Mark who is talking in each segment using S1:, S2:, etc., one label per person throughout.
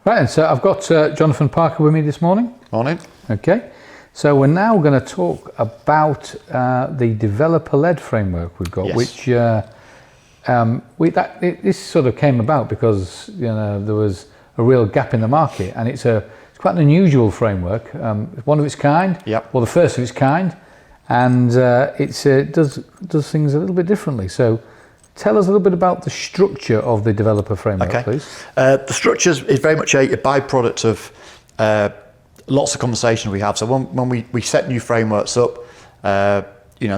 S1: Right, and so I've got Jonathan Parker with me this morning.
S2: Morning.
S1: Okay, so we're now going to talk about the developer-led framework we've got,
S2: Yes.
S1: which this sort of came about because there was a real gap in the market, and it's quite an unusual framework, one of its kind,
S2: Yep.
S1: or the first of its kind, and it does things a little bit differently. So tell us a little bit about the structure of the developer framework, please.
S2: The structure is very much a byproduct of lots of conversations we have. So when we set new frameworks up, and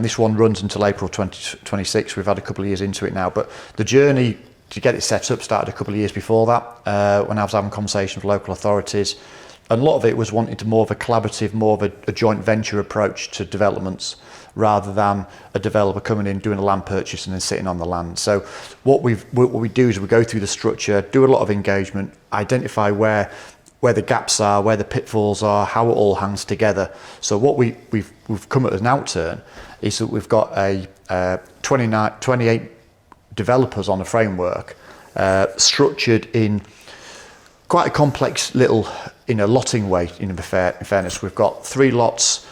S2: this one runs until April 2026. We've had a couple of years into it now, but the journey to get it set up started a couple of years before that, when I was having conversations with local authorities. And a lot of it was wanting to more of a collaborative, more of a joint venture approach to developments, rather than a developer coming in, doing a land purchase and then sitting on the land. So what we do is we go through the structure, do a lot of engagement, identify where the gaps are, where the pitfalls are, how it all hangs together. So what we've come at as an outturn is that we've got 28 developers on the framework, structured in quite a complex little, lotting way. In fairness, we've got 3 lots,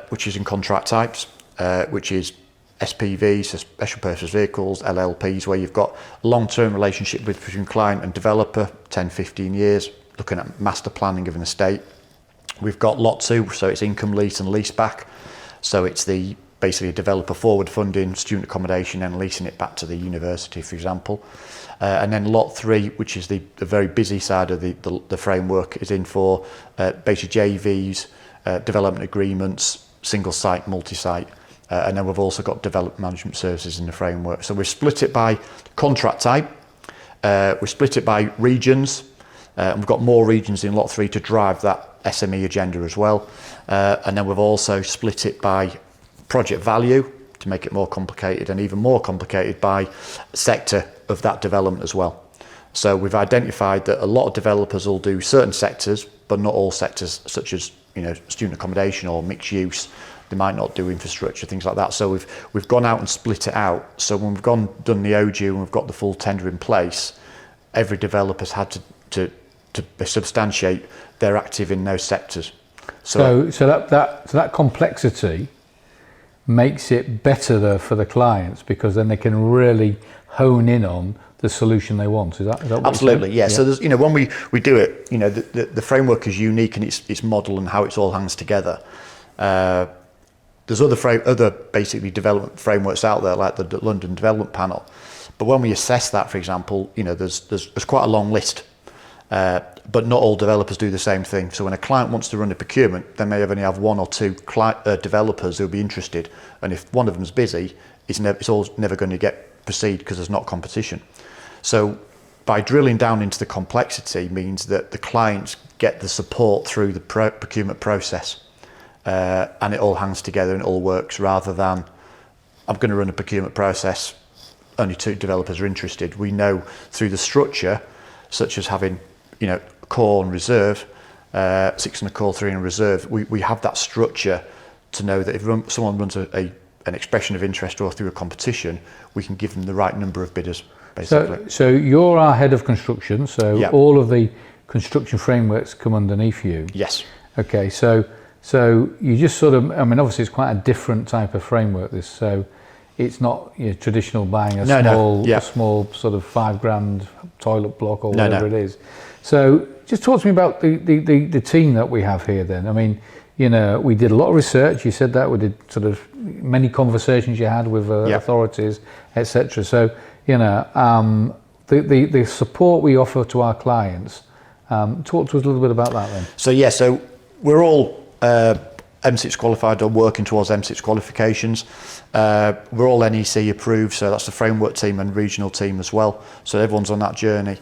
S2: which is in contract types, which is SPVs, so special purpose vehicles, LLPs, where you've got a long-term relationship between client and developer, 10, 15 years, looking at master planning of an estate. We've got lot 2, so it's income lease and lease back. So it's basically a developer forward funding student accommodation and leasing it back to the university, for example. And then lot 3, which is the very busy side of the framework, is in for basically JVs, development agreements, single site, multi-site. And then we've also got development management services in the framework. So we've split it by contract type, we've split it by regions, and we've got more regions in lot 3 to drive that SME agenda as well. And then we've also split it by project value to make it more complicated, and even more complicated by sector of that development as well. So we've identified that a lot of developers will do certain sectors, but not all sectors, such as student accommodation or mixed use. They might not do infrastructure, things like that. So we've gone out and split it out. So when we've done the ODU and we've got the full tender in place, every developer's had to substantiate they're active in those sectors.
S1: So that complexity makes it better for the clients, because then they can really hone in on the solution they want. Is that what
S2: absolutely?
S1: Yeah.
S2: So there's, when we do it, the framework is unique in its model and how it all hangs together. There's other basically development frameworks out there, like the London Development Panel. But when we assess that, for example, there's quite a long list. But not all developers do the same thing. So when a client wants to run a procurement, they may only have 1 or 2 developers who'll be interested. And if one of them's busy, it's never going to proceed because there's not competition. So by drilling down into the complexity means that the clients get the support through the procurement process, and it all hangs together and it all works, rather than I'm going to run a procurement process, only 2 developers are interested. We know through the structure, such as having core and reserve, 6 and a core, 3 and a reserve, we have that structure to know that if someone runs an expression of interest or through a competition, we can give them the right number of bidders, basically.
S1: So you're our head of construction, so
S2: yeah.
S1: All of the construction frameworks come underneath you.
S2: Yes.
S1: Okay, so you just obviously it's quite a different type of framework, this, so it's not traditional buying a small sort of £5,000 toilet block or whatever it is. So just talk to me about the team that we have here then. I mean, we did a lot of research, you said that, we did sort of many conversations you had with authorities, etc. So, the support we offer to our clients, talk to us a little bit about that then.
S2: So we're all M6 qualified or working towards M6 qualifications. We're all NEC approved, so that's the framework team and regional team as well. So everyone's on that journey.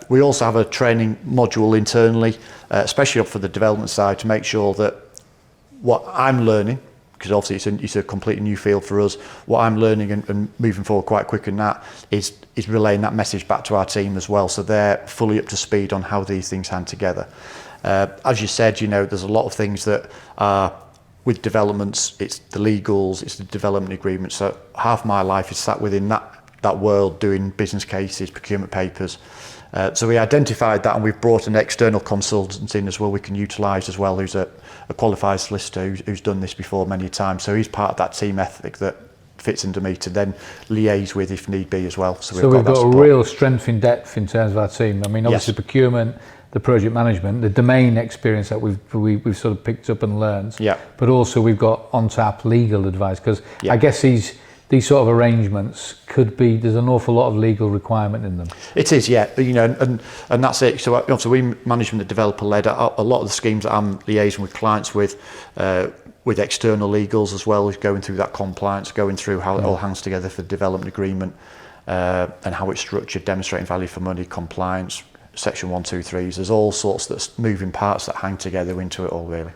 S2: We also have a training module internally, especially up for the development side, to make sure that what I'm learning, because obviously it's a completely new field for us, what I'm learning and moving forward quite quick in that is relaying that message back to our team as well, so they're fully up to speed on how these things hang together. As you said, there's a lot of things that are with developments, it's the legals, it's the development agreement. So half my life is sat within that that world doing business cases, procurement papers. So we identified that, and we've brought an external consultant in as well we can utilise as well, who's a qualified solicitor who's done this before many times. So he's part of that team ethic that fits into me to then liaise with if need be as well.
S1: So we've got a real strength in depth in terms of our team. I mean, obviously procurement, the project management, the domain experience that we've sort of picked up and learned.
S2: Yeah.
S1: But also we've got on tap legal advice, because I guess these sort of arrangements there's an awful lot of legal requirement in them.
S2: It is, yeah, you know, and that's it. So obviously we management, the developer led, a lot of the schemes that I'm liaising with clients with external legals as well, as going through that compliance, going through how it all hangs together for the development agreement, and how it's structured, demonstrating value for money, compliance, section 123s. There's all sorts of moving parts that hang together into it all, really.